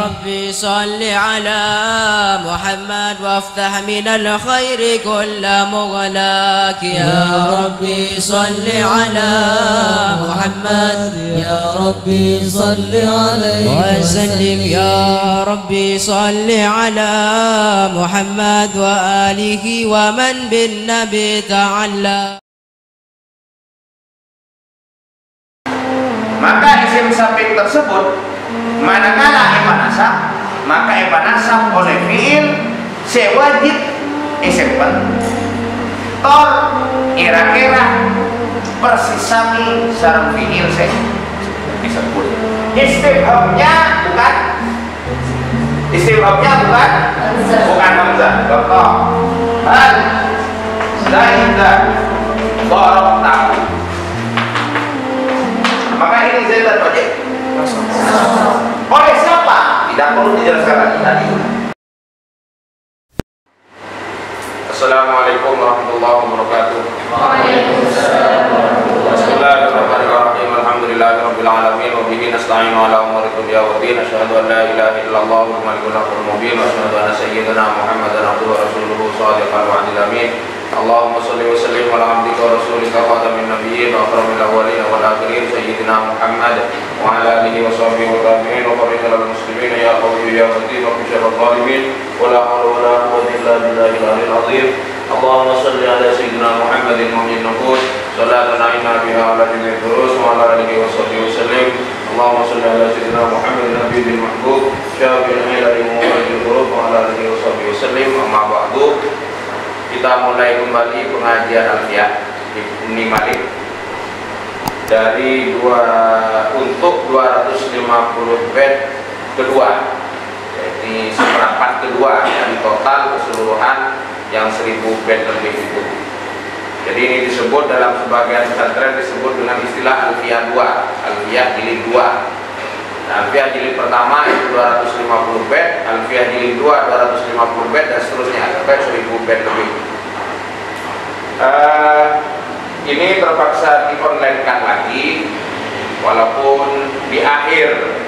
ربي صل على محمد وافتح من الخير كل مغلاك يا ربي صل على محمد يا ربي صل عليه وسلم يا ربي صل على محمد وآله ومن بالنبي تعالى. Maka isim sabit tersebut manakala emanasab, maka emanasab oleh fiil sewajib isim tor kira-kira persisami sarang fiil se disebut. Istifhamnya bukan hamzah. Contoh hal zaidah darabta. Maka ini zaidah wajib oleh siapa? Tidak perlu dijelaskan lagi tadi. Assalamualaikum warahmatullahi wabarakatuh. Waalaikumsalam. Bismillahirrahmanirrahim. Alhamdulillahirabbil alamin wa bihi nasta'inu ala umuri dunya wa din. Asyhadu an la ilaha illallah wal malikul mubin wa asyhadu anna sayyidana Muhammadan abduhu wa rasuluhu shadiqal wa'dil amin. Allahumma shalli wa sallim ala abdika wa rasulika khatamin nabiyyin wa akramil awwalin wal akhirin sayyidina Muhammad wa ala alihi wa sahbihi wa tabi'in wa qari'al muslimin ya qawiyyu ya matin wa bisyarul zalimin wa la hawla wa la quwwata illa billahil aliyyil azim. Allahumma shalli ala sayyidina Muhammadin mu'min nufus salatan inna biha ala jami'il durus wa ala alihi wa sahbihi wa sallim. Allahumma shalli ala sayyidina Muhammadin nabiyil mahbub syafi'il ilmi wa mu'minil qulub wa ala alihi wa sahbihi wa sallim. Amma ba'du. Kita mulai kembali pengajian Alfiyah Ibnu Malik dari untuk 250 bait kedua, jadi seperempat kedua dari total keseluruhan yang 1000 bait lebih itu. Jadi ini disebut dalam sebagian pesantren disebut dengan istilah Alfiyah 2, Alfiyah jilid 2. Nah, Alfiyah jilid pertama itu 250 bait, Alfiyah jilid 2 250 bait dan seterusnya sampai 1000 bait lebih. Ini terpaksa di-online-kan lagi, walaupun di akhir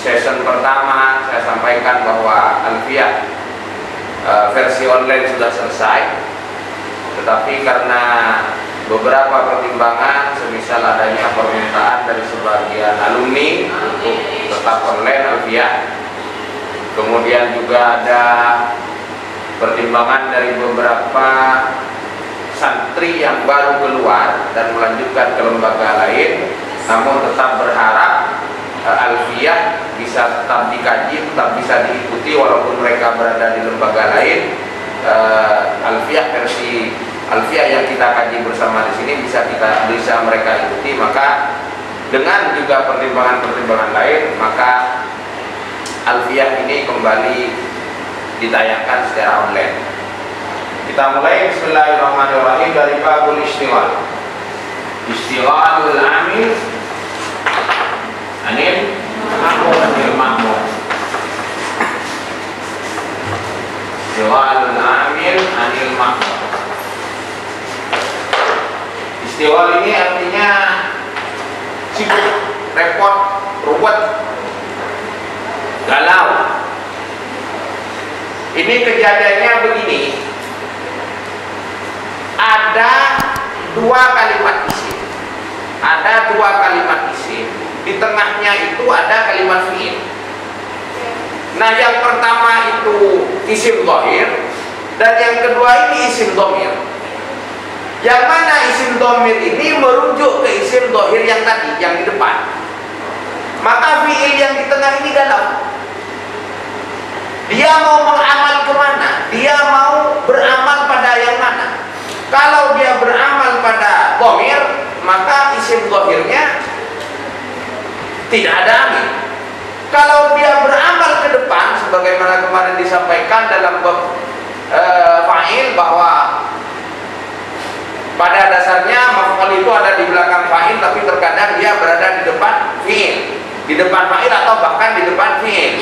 season pertama saya sampaikan bahwa Alfiyah versi online sudah selesai, tetapi karena beberapa pertimbangan, semisal adanya permintaan dari sebagian alumni untuk tetap online Alfiyah, kemudian juga ada pertimbangan dari beberapa santri yang baru keluar dan melanjutkan ke lembaga lain, namun tetap berharap Alfiyah bisa tetap dikaji, tetap bisa diikuti walaupun mereka berada di lembaga lain. Alfiyah versi Alfiyah yang kita kaji bersama di sini bisa mereka ikuti. Maka dengan juga pertimbangan-pertimbangan lain, maka Alfiyah ini kembali ditayangkan secara online. Kita mulai. Bismillahirrahmanirrahim dari babul istighal. Istighalul amil anil ma'mul. Istighalul amil anil ma'mul. Istighal ini artinya sibuk, repot, ruwet, galau. Ini kejadiannya begini. Ada dua kalimat isim. Di tengahnya itu ada kalimat fi'il. Nah, yang pertama itu isim dhahir dan yang kedua ini isim dhamir. Yang mana isim dhamir ini merujuk ke isim dhahir yang tadi, yang di depan. Maka fi'il yang di tengah ini galau. Dia mau beramal kemana? Dia mau beramal pada yang mana? Kalau dia beramal pada dhamir, maka isim dhahirnya tidak ada amil. Kalau dia beramal ke depan, sebagaimana kemarin disampaikan dalam bab fa'il, bahwa pada dasarnya maf'ul itu ada di belakang fa'il, tapi terkadang dia berada di depan fi'il, di depan fa'il atau bahkan di depan fi'il.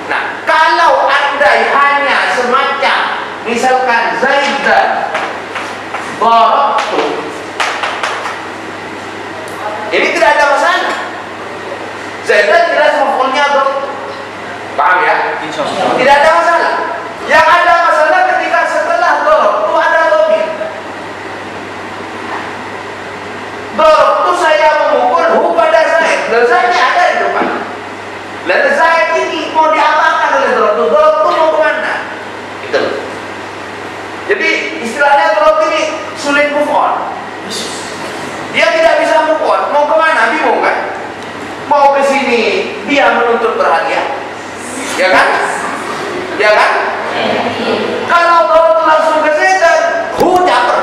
Nah, kalau andai hanya semacam misalkan Zaidan darabtu, ini tidak ada masalah. Zaidan jelas maf'ulnya darabtu. Paham mau diapakan oleh dorot itu mau kemana? Itu. Jadi istilahnya dorot ini sulit move on. Dia tidak bisa move on. Mau kemana? Bingung kan? Mau ke sini dia menuntut perhatian, ya kan? Ya kan? Kalau dorot langsung ke setan, caper.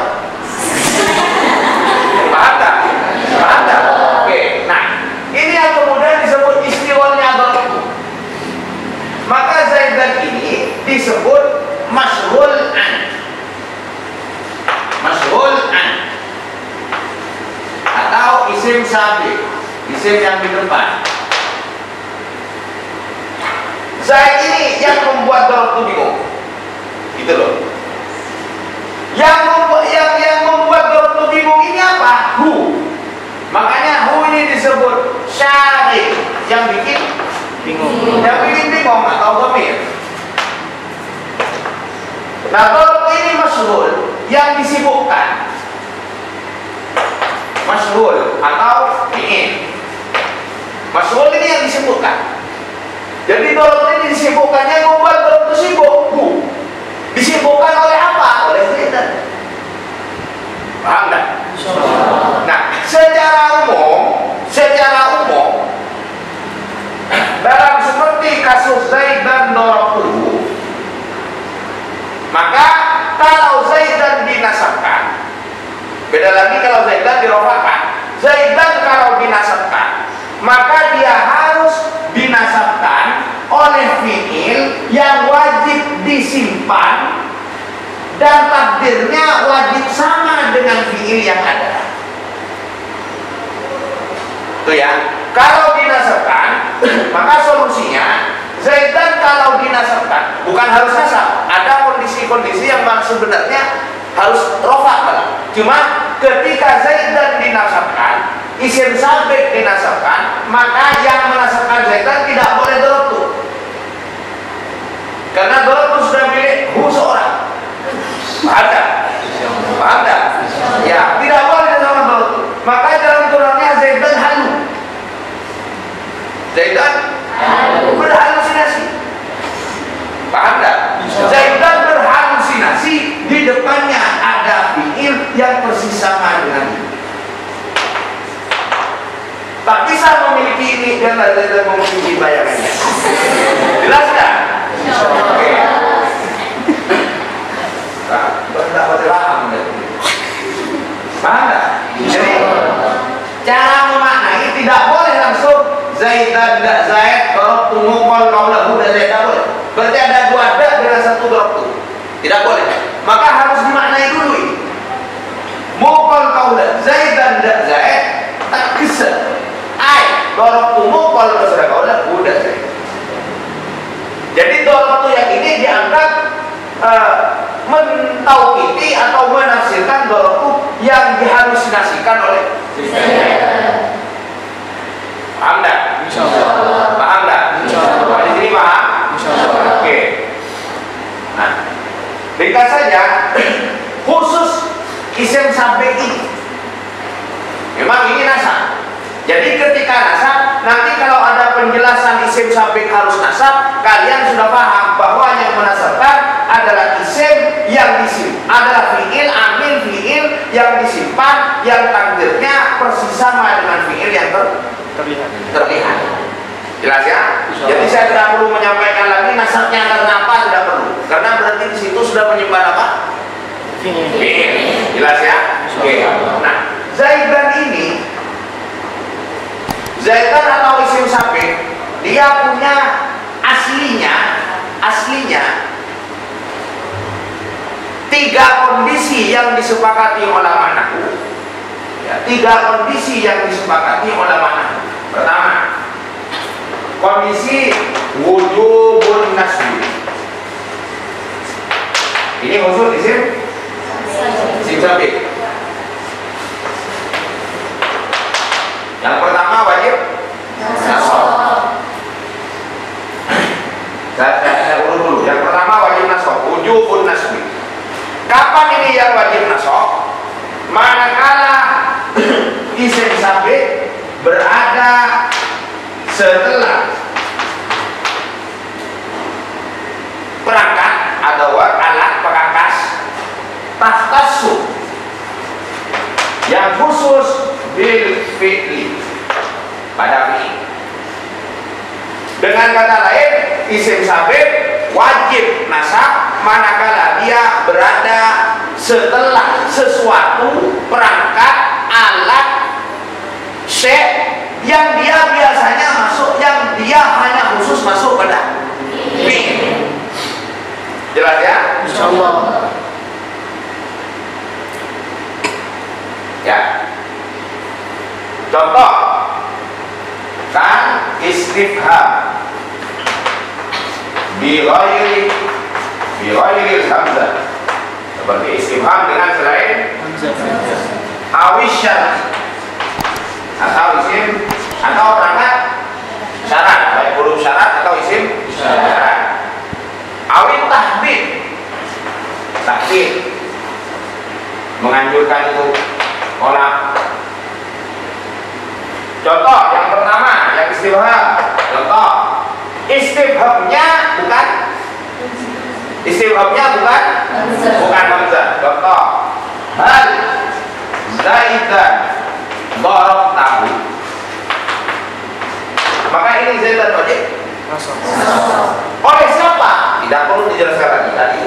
Paham tak? Paham tak? Oke. Nah, ini yang kemudian disebut istiwanya dorot. Maka zaidan ini disebut masyhul an. Masyhul an. Atau isim sabiq, isim yang di depan. Zaid ini yang membuat dorot itu bingung. Gitu loh. Yang membuat dorot itu bingung ini apa? Hu. Makanya hu ini disebut syarih, yang bikin bingung. Yang bikin bingung atau dhamir. Nah, dorot ini masyhul, yang disibukkan. Masyhul atau fi'il. Masyhul ini yang disibukkan. Jadi dorot ini disibukkannya membuat dorot itu sibuk. Disibukkan oleh apa? Oleh zaidan. Paham tak? Nah, secara umum dalam seperti kasus zaidan doratuhu, maka kalau zaidan dinasabkan, beda lagi kalau zaidan dirofakan. Zaidan kalau dinasabkan, maka dia harus dinasabkan oleh fi'il yang wajib disimpan dan takdirnya wajib sama dengan fi'il yang ada. Itu ya. Kalau dinasabkan, maka solusinya zaidan kalau dinasabkan bukan harus nasab. Ada kondisi-kondisi yang sebenarnya harus rofa malah. Cuma ketika zaidan dinasabkan, isim sabiq dinasabkan, maka yang menasabkan zaidan tidak boleh dorotu. Karena dorotu sudah milik hu seorang. Ada. Ada. Ya, tidak boleh dinasabkan dorotu. Maka dalam Qur'annya zaidan halu. Zaidan berhalusinasi. Paham tak? Zaidan berhalusinasi, di depannya ada fi'il yang persis sama dengan ini. Tak bisa memiliki ini dan tidak memiliki bayangannya. Jelas tak? Oke. Nah, tidak paham. Paham tak? Jadi cara memaknai tidak boleh langsung zaidan tidak zaid, dorot tunggu kol kaulahu dan zaid, tidak boleh. Berarti ada dua dak dengan satu dorot tu. Tidak boleh. Maka harus dimaknai dulu ini. Mukol kaulah zaidan tidak zaid, tak kisah. Dorot umum kalau masyarakat kaulah udah zaid. Jadi dorot yang ini dianggap mentauqiti atau menafsirkan dorot yang dihalusinasikan oleh paham tak? Insyaallah. Paham tak? Insyaallah. Di sini paham? Insyaallah. Oke. Nah, ringkas saja khusus isim sabiq ini. Memang ini nasab. Jadi ketika nasab, nanti kalau ada penjelasan isim sabiq harus nasab, kalian sudah paham bahwa yang menasabkan adalah isim yang disimpan, adalah fi'il, amil fi'il yang disimpan, yang takdirnya persis sama dengan fi'il yang terlihat. Jelas ya? Jadi saya tidak perlu menyampaikan lagi nasabnya karena apa, tidak perlu. Karena berarti di situ sudah menyimpan apa? Fi'il. Jelas ya? Oke. Nah, zaidan ini, zaidan atau isim sabiq, dia punya aslinya tiga kondisi yang disepakati ulama nahwu. Ya, tiga kondisi yang disepakati ulama nahwu. Pertama, kondisi wujubun nasbi. Ini khusus isim sabiq. Yang pertama wajib nasab. Saya urut dulu. Yang pertama wajib nasab, wujubun nasbi. Kapan ini yang wajib nasab? Manakala isim sabiq berada setelah fi'li, pada fi'il. Dengan kata lain, isim sabit wajib nasab manakala dia berada setelah sesuatu perangkat, alat, syai' yang dia biasanya masuk, yang dia hanya khusus masuk pada fi'il. Jelas ya? Insyaallah. Ya. Contoh kan istifham bi ghairi hamzah, seperti istifham dengan selain awisyar atau isim atau perangkat syarat, baik huruf syarat atau isim syarat. Awit tahdid menganjurkan itu olah. Contoh yang pertama, yang istifham. Contoh istifhamnya bukan hamzah. Contoh hal zaidan darabtahu. Maka ini zaidan wajib oleh siapa? Tidak perlu dijelaskan lagi tadi.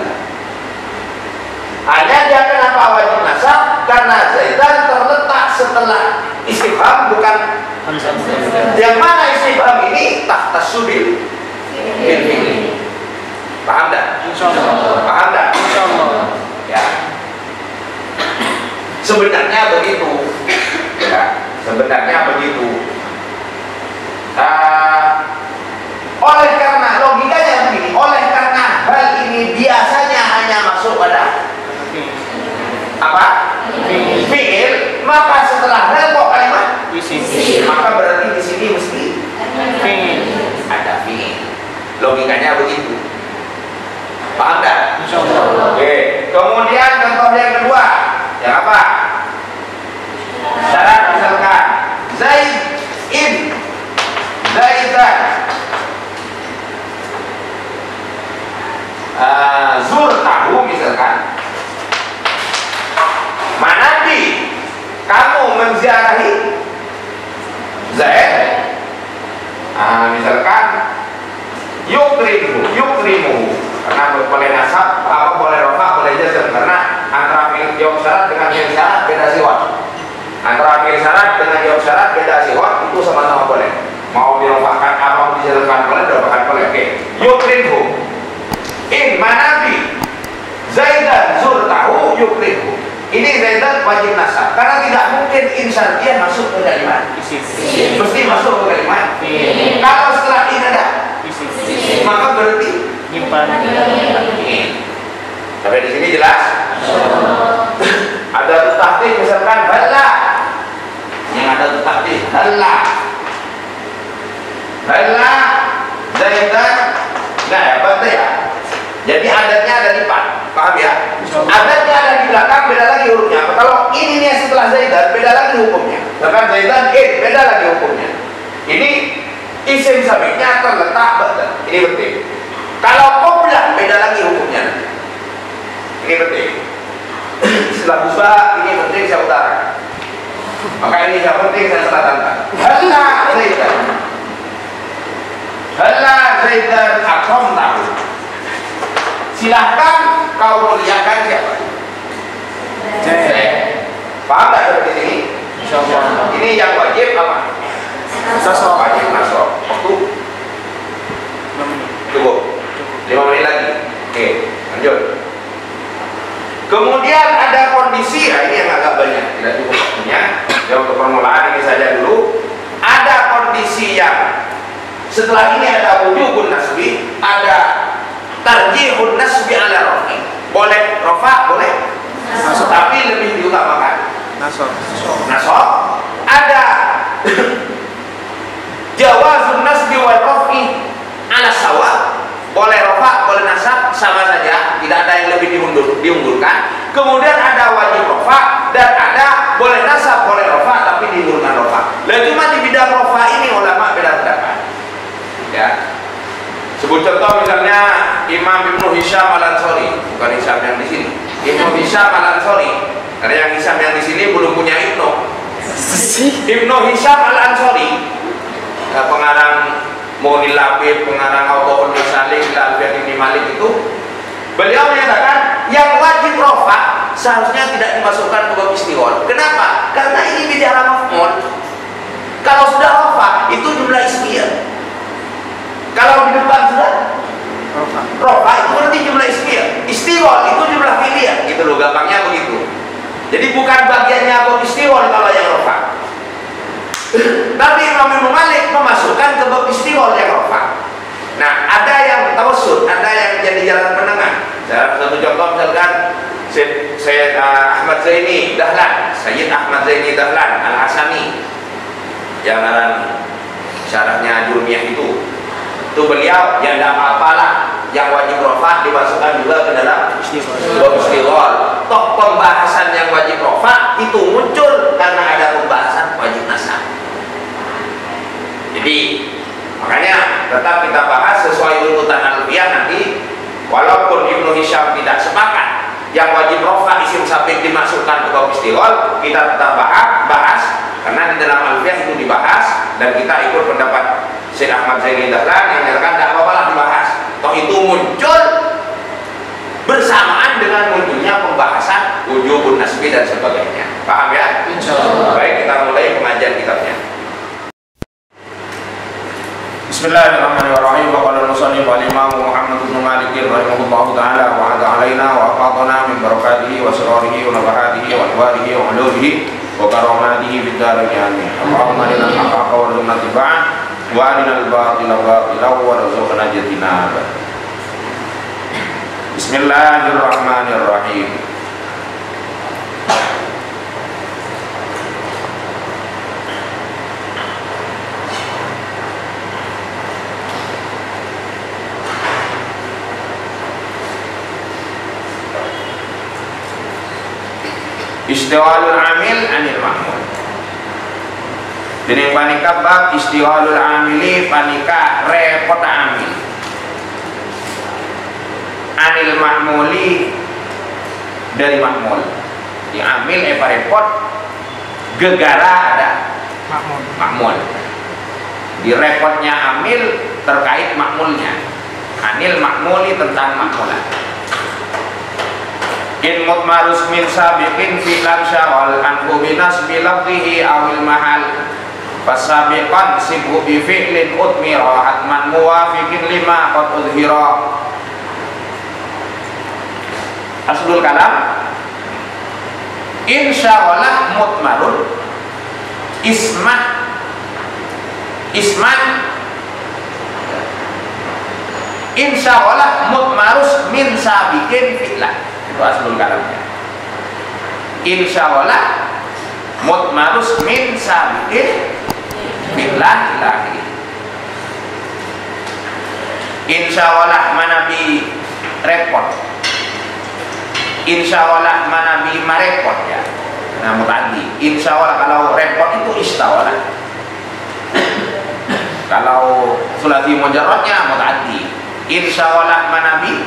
Hanya dia kenapa wajib nasab? Karena zaidan terletak setelah istifham, bukan hamzah. Yang mana istifham ini tahta subil bil fi'li. Paham tak? Insyaallah. Paham tak? Insyaallah. Ya. Sebenarnya begitu. Ya, sebenarnya begitu. Oleh karena logikanya begini, oleh karena hal ini biasanya hanya masuk pada apa? Fi'il, maka setelah hal kok kalimat isim. Maka berarti di sini mesti ada fi'il. Logikanya begitu. Paham tak? Insyaallah. Oke. Kemudian contoh yang kedua, yang apa? Syarat misalkan Zaidan zurtahu misalkan. Manati kamu menziarahi Zaid. Misalkan yukrimu karena boleh nasab, apa boleh rofa, boleh jazm, karena antara fi'il jawab syarat dengan fi'il syarat beda sifat. Antara fi'il syarat dengan jawab syarat beda sifat, itu sama-sama boleh. Mau dirofakkan apa mau dijazmkan boleh, dirofakkan boleh. Oke. Yukrimu in manabi Zaidan zurtahu yukrimu. Ini Zaidan wajib nasab karena tidak mungkin insan dia masuk ke kalimat isim. Mesti masuk ke kalimat. Kalau setelah ini ada isim, maka berarti nyimpan. Sampai di sini jelas? Ada tahdid misalkan hala. Yang ada tahdid hala Zaidan. Nah ya, betul ya. Jadi adatnya ada di depan, paham ya? Adatnya ada di belakang, beda lagi hurufnya. Kalau ini nih setelah Zaidan, beda lagi hukumnya. Bahkan Zaidan, beda lagi hukumnya. Ini isim sabitnya terletak betul. Ini penting. Kalau qoblah, beda lagi hukumnya. Ini penting. Setelah busa, ini penting saya utarakan. Maka ini yang penting saya selatan. Hala Zaidan aqamtahu. Silahkan kau muliakan siapa? Paham tak seperti ini? Insyaallah. Ini yang wajib apa? Nasab. Wajib nasab. Waktu 5 menit. Cukup. 5 menit lagi. Oke, lanjut. Kemudian ada kondisi, ini yang agak banyak, tidak cukup waktunya. Ya, untuk permulaan ini saja dulu. Ada kondisi yang setelah ini ada wujubun nasbi, ada tarjihun nasbi ala rafi. Boleh rafa, boleh nasab, tapi lebih diutamakan nasab. Ada jawazun nasbi wal rafi ala sawa. Boleh rafa, boleh nasab, sama saja, tidak ada yang lebih diunggulkan. Kemudian ada wajib rafa dan ada boleh nasab, boleh rafa, tapi diunggulkan rafa. Lalu cuma di bidang rafa ini ulama beda pendapat. Ya. Sebut contoh misalnya Imam Ibnu Hisham Al-Ansari, bukan Hisham yang di sini. Ibnu Hisham Al-Ansari. Karena yang Hisham yang di sini belum punya Ibnu. Ibnu Hisham Al-Ansori, pengarang Mughni Labib, pengarang Al-Qaul Salik, Al-Fiqh Ibn Malik itu, beliau menyatakan yang wajib rofa seharusnya tidak dimasukkan ke bab istighol. Kenapa? Karena ini bicara maf'ul. Kalau sudah rofa itu jumlah ismiyah. Kalau di depan sudah rofa itu berarti jumlah ismiyah. Istighol itu jumlah fi'liyah. Gitu loh, gampangnya begitu. Jadi bukan bagiannya bab istighol kalau yang rofa. Tapi Imam Ibnu Malik memasukkan ke bab istighol yang rofa. Nah, ada yang tawassut, ada yang jadi jalan penengah. Satu contoh misalkan Sayyid Ahmad Zaini Dahlan, Sayyid Ahmad Zaini Dahlan Al-Hasani, yang syarahnya Jurmiyah itu beliau yang tidak apa-apalah, yang wajib rofa dimasukkan juga ke dalam bab istighol. Toh pembahasan yang wajib rofa itu muncul karena ada pembahasan wajib nasab. Jadi makanya tetap kita bahas sesuai tuntutan alfiah nanti. Walaupun Ibnu Hisham tidak sepakat yang wajib rofa isim sabit dimasukkan ke bab istighol, kita tetap bahas karena di dalam alfiah itu dibahas, dan kita ikut pendapat Syekh Ahmad Zaini Dahlan yang menyatakan tidak apa-apa dibahas. Toh itu muncul bersamaan dengan munculnya pembahasan wujubun nasbi dan sebagainya. Paham ya? Insyaallah. Baik, kita mulai pengajian kitabnya. Bismillahirrahmanirrahim. Wa qala al-musannif al-imam Muhammad bin Malik rahimahullahu taala wa ada alaina wa aqadana min barakatihi wa sirrihi wa nabahatihi wa anwarihi wa ulumihi wa karamatihi bid darain amin. Allahumma lana al-haqqa wa lana tibaa wa arina al-batila batila wa rzuqna jatinaba. Bismillahirrahmanirrahim. Istiwalul amil anil mahmul. Dene panika bab istiwalul amili panika repot amil. Anil mahmuli dari mahmul. Di amil repot gegara ada mahmul. Di repotnya amil terkait mahmulnya. Anil mahmuli tentang mahmulan. In mutmarus min sabiqin fi lamsyawal anhu binas bilafdihi awil mahal fasabiqan sibhu bi fi'lin utmira hatman muwafiqin lima qad udhira. Aslul kalam insyawala mutmarun isman insyawala mutmarus min sabiqin fi'lan. Aslul kalamnya insyaallah mutmarus min sabiqin billah ilahi. Insyaallah manabi repot, insyaallah manabi marepot ya. Nah tadi insyaallah kalau repot itu istawala, kalau sulati mujarradnya mutadi. Insyaallah manabi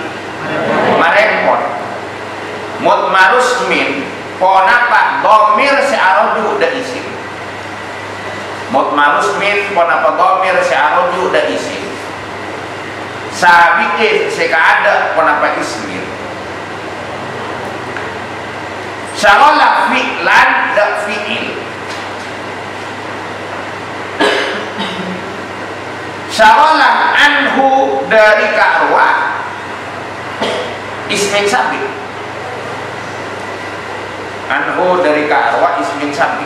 marepot. Mutmarus min ponapa domir se'aroju da isim. Mutmarus min ponapa domir se'aroju da isim. Sabiqin sekaada ponapa ismir. Syaghala fi'lan da fi'il. Syaghala anhu dari ka'arwa ismin sabiq. Anhu dari ka'arwa ismin sabi.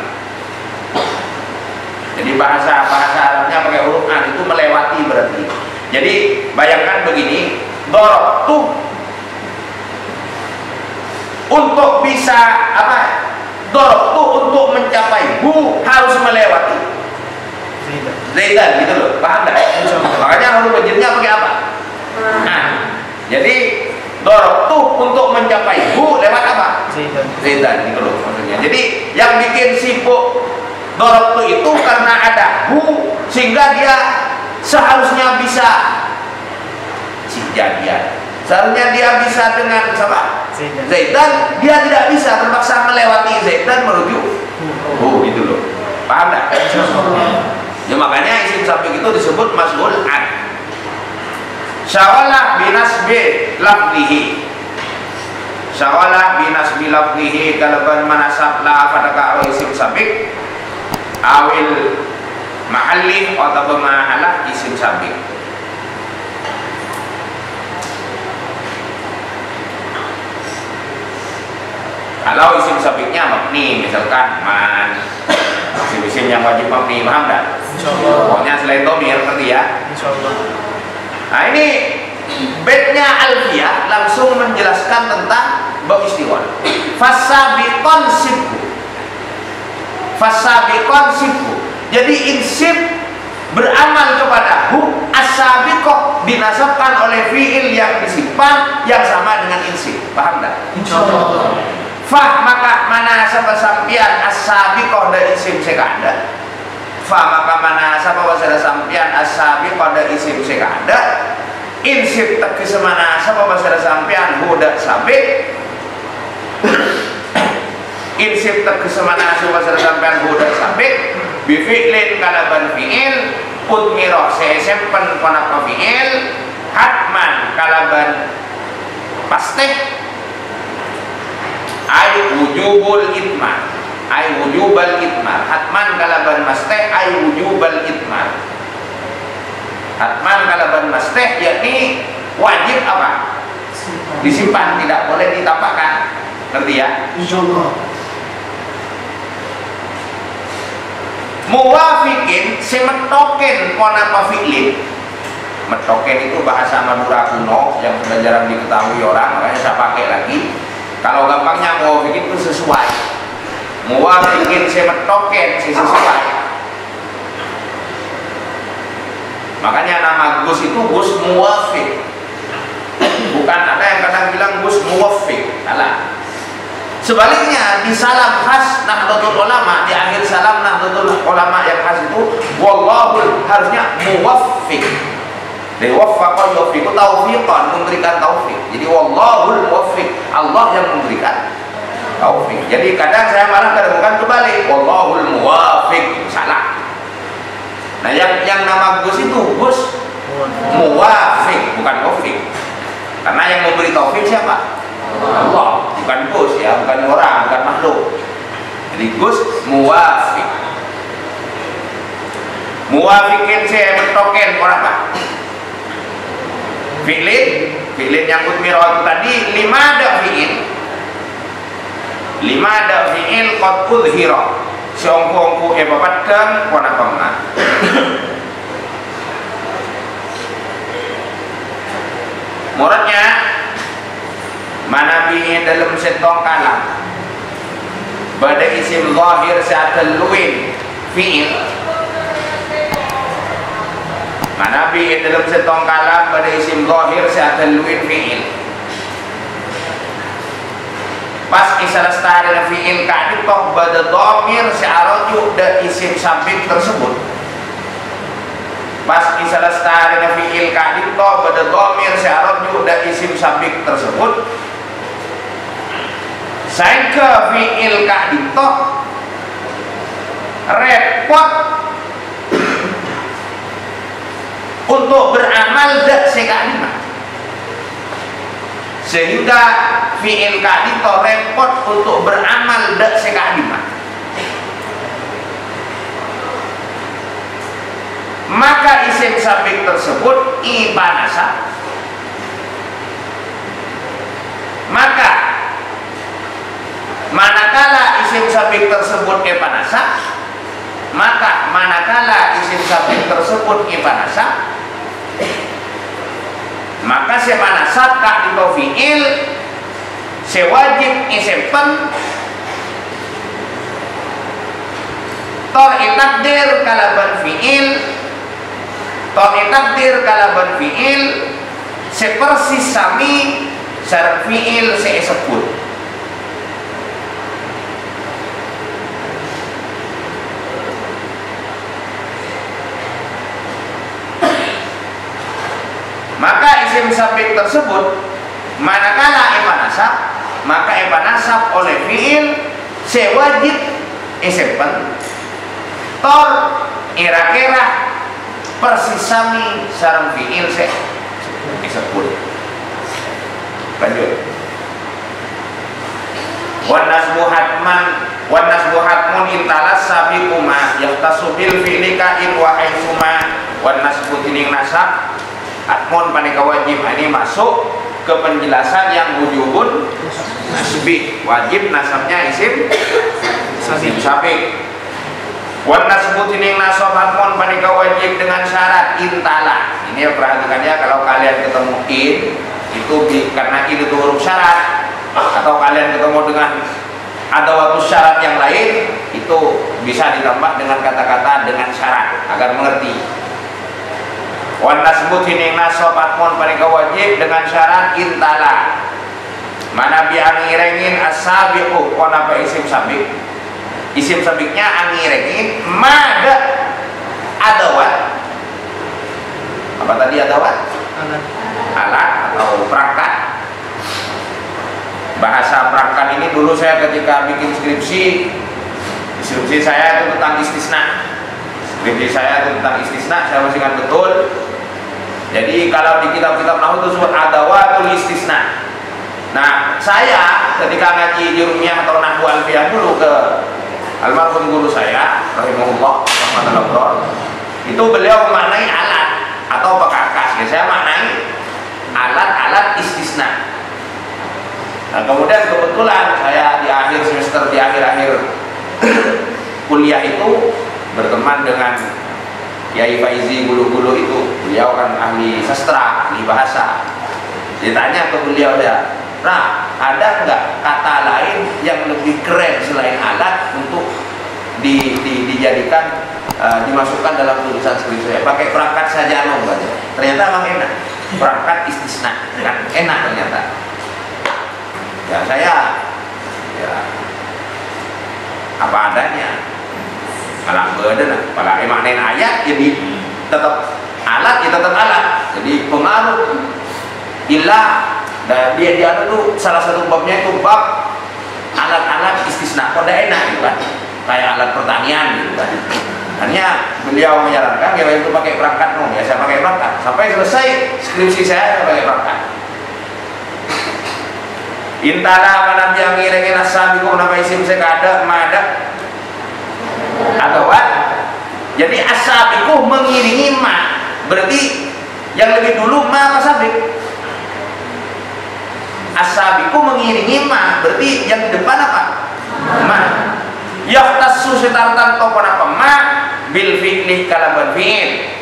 Jadi bahasa Arabnya pakai huruf an itu melewati berarti. Jadi bayangkan begini, dorob tuh untuk bisa apa? Dorob tuh untuk mencapai bu harus melewati zaidan gitu loh, paham nggak? Makanya huruf penjirnya pakai apa? An. Jadi dorob tuh untuk mencapai bu lewat apa? Zaidan gitu loh maksudnya. Jadi yang bikin sibuk dorob tuh itu karena ada bu sehingga dia seharusnya bisa jadian. Seharusnya dia bisa dengan siapa? Zaidan, dia tidak bisa, terpaksa melewati Zaidan menuju gitu loh. Paham tak? Ya makanya isim sabik itu disebut mas'ul an. Syawala binasbi lafzihi. Syawala binasbi lafzihi kalaban manasab la pada karo isim sabik awil mahalli atau mahalah isim sabik. Kalau isim sabiknya mabni, misalkan man, isim-isim yang wajib mabni, paham tak? Pokoknya selain domir, ngerti ya? Nah ini bednya alfiyah langsung menjelaskan tentang bab istiwa. Fasabiqon sibku, fasabiqon sibku. Jadi insib beramal kepada hu, as-sabiqoh dinasabkan oleh fiil yang disimpan yang sama dengan insib. Paham tak? Insyaallah. Fa maka mana sabab sampian as-sabiqoh dari isim sekada. Fa maka mana sabab wasada sampian as-sabiqoh dari isim sekada. Insib tegese mana sabab wasada sampian huda sabik. Insib tegese mana sabab wasada sampian huda sabik. Bi fi'lin kalaban fi'il utmiro sesempen panapa fi'il hatman kalaban pasti ay wujubul itmar, ay wujubal itmar. Hatman kalaban masteh ay wujubal itmar. Hatman kalaban masteh yakni wajib apa? Disimpan, tidak boleh ditampakkan. Ngerti ya? Insyaallah. Muwafiqin semetoken konapa fi'lin. Metoken itu bahasa Madura kuno yang sudah jarang diketahui orang, makanya saya pakai lagi. Kalau gampangnya muwafiqin itu sesuai. Muwafiqin semetoken sesuai. Makanya nama Gus itu Gus Muwafiq. Bukan ada yang kadang bilang Gus Muwafiq. Salah. Sebaliknya di salam khas Nahdlatul Ulama, di akhir salam Nahdlatul Ulama yang khas itu wallahul harusnya muwaffiq. Dari waffaqa yuwaffiqu taufiqan, memberikan taufik. Jadi wallahul muwaffiq, Allah yang memberikan taufik. Jadi kadang saya malah kadang kebalik, wallahul muwaffiq, salah. Nah yang nama Gus itu Gus muwaffiq, bukan taufik. Karena yang memberi taufik siapa? Allah, bukan Gus ya, bukan orang, bukan makhluk. Jadi Gus muwafiq. Muwafiqin saya mentoken apa? Fi'lin yang utmiro tadi 5 ada fi'il. 5 ada fi'il qad udhira. Seongko-ongko ebapatkan wana pemna. Muradnya mana bihi dalam setong kalam pada isim zahir sa'atal luin fi'il. Mana bihi dalam setong kalam pada isim zahir sa'atal luin fi'il. Pas isal stari fi'il ka'dib toh pada dhamir sa'araju dan isim sabik tersebut. Pas isal stari fi'il ka'dib toh pada dhamir sa'araju dan isim sabik tersebut. Saya ke fi'il ka'dib toh repot untuk beramal dak sekadimah, sehingga fi'il ka'dib toh repot untuk beramal dak sekadimah. Maka isim sabik tersebut ibanasa. Maka manakala isim sabik tersebut ibanasa, maka manakala isim sabik tersebut ibanasa, maka semanasab ka'dib fi'il sewajib isimpen tor itakdir kalaban fi'il, tor itakdir kalaban fi'il sepersis sami sareng fi'il seesebut. Maka isim sabik tersebut manakala ibanasab, maka ibanasab oleh fi'il sewajib Isepen tor kira-kira persisami sareng fiil se disebut. Lanjut. Wan nasbu hatmun intalas sabiquma yahtasu bil fi'li ka'in wa haitsuma. Wan nasbu tining nasab hatmun paneka wajib. Ini masuk ke penjelasan yang wujubun nasbi. Wajib nasabnya isim sabiq. Wan nasbu tining nasab hatmun paneka wajib dengan syarat intala. Ini perhatikannya, kalau kalian ketemu in itu karena in itu huruf syarat, atau kalian ketemu dengan ada waktu syarat yang lain, itu bisa ditambah dengan kata-kata dengan syarat agar mengerti. Wan nasbu tining nasab hatmun paneka wajib dengan syarat intala. Mana bi angirengin as-sabiqu kon apa isim sabiq. Isim sabiqnya angirengin mada adawat. Apa tadi adawat? Alat atau perangkat. Bahasa perangkat ini dulu saya ketika bikin skripsi saya itu tentang istisna. Skripsi saya itu tentang istisna, saya masih ingat betul. Jadi kalau di kitab-kitab nahwu itu disebut adawatul istisna. Nah, saya ketika ngaji jurumiyah atau nahwu alfiyah dulu ke almarhum guru saya rahimahullah rahmatullah, itu beliau memaknai alat atau pekakas. Ya, saya maknai alat-alat istisna. Nah, kemudian kebetulan saya di akhir semester, di akhir-akhir kuliah itu berteman dengan Kiai Faizi Gulu-Gulu itu. Beliau kan ahli sastra, ahli bahasa. Ditanya ke beliau, ya, nah, ada nggak kata lain yang lebih keren selain alat untuk dijadikan dimasukkan dalam tulisan skripsi saya? Pakai perangkat saja loh, ternyata emang enak. Perangkat istisna kan enak ternyata. Ya saya ya apa adanya. Kalau beda, kalau maknain ayat jadi tetap alat, ya tetap alat. Jadi pengaruh ilah. Dan dia itu salah satu babnya itu bab alat-alat istisna. Kok enak gitu kan, kayak alat pertanian gitu kan. Hanya beliau menyarankan ya itu pakai perangkat, ya saya pakai perangkat sampai selesai skripsi saya pakai perangkat. Intala mana yang ngiringin asabiku nama isim sekada mada adawat. Jadi asabiku mengiringi ma, berarti yang lebih dulu ma asabik. Asabiku mengiringi ma, berarti yang di depan apa? Ma. Yahtassu setartan topon apa? Ma bil fi'li kalaban fi'il.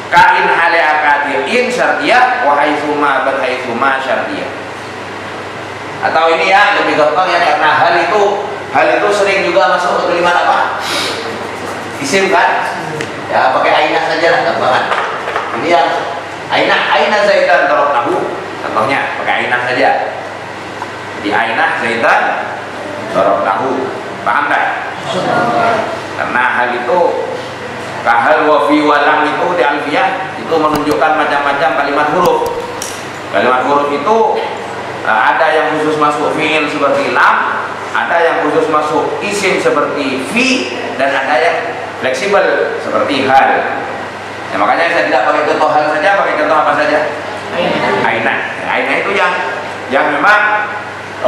Kain hale akadir syartiyah wa haitsuma bal haitsuma syartiyah. Atau ini ya lebih gampang ya, karena hal itu sering juga masuk ke kalimat apa? Isim kan? Ya pakai ainah saja lah gampangan. Ini yang ainah zaidan darabtahu. Contohnya pakai ainah saja. Di ainah zaidan darabtahu. Paham tak? Karena hal itu kahal wa fi walam itu di alfiyah itu menunjukkan macam-macam kalimat huruf. Kalimat huruf itu ada yang khusus masuk fi'il seperti lam, ada yang khusus masuk isim seperti fi, dan ada yang fleksibel seperti hal. Ya, makanya saya tidak pakai contoh hal saja, pakai contoh apa saja? Ainah. Ainah itu yang memang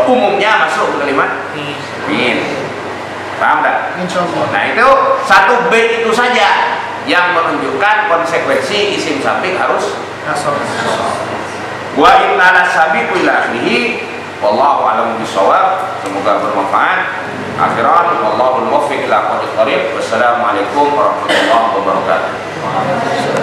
umumnya masuk ke kalimat fi'il. Paham tak? Nah itu satu bait itu saja yang menunjukkan konsekuensi isim sabiq harus wa inna sabiqu ila akhirih. Wallahu a'lam bishawab. Semoga bermanfaat. Akhiran wallahu al-muwaffiq ila aqwamit thoriq. Wassalamualaikum warahmatullahi wabarakatuh.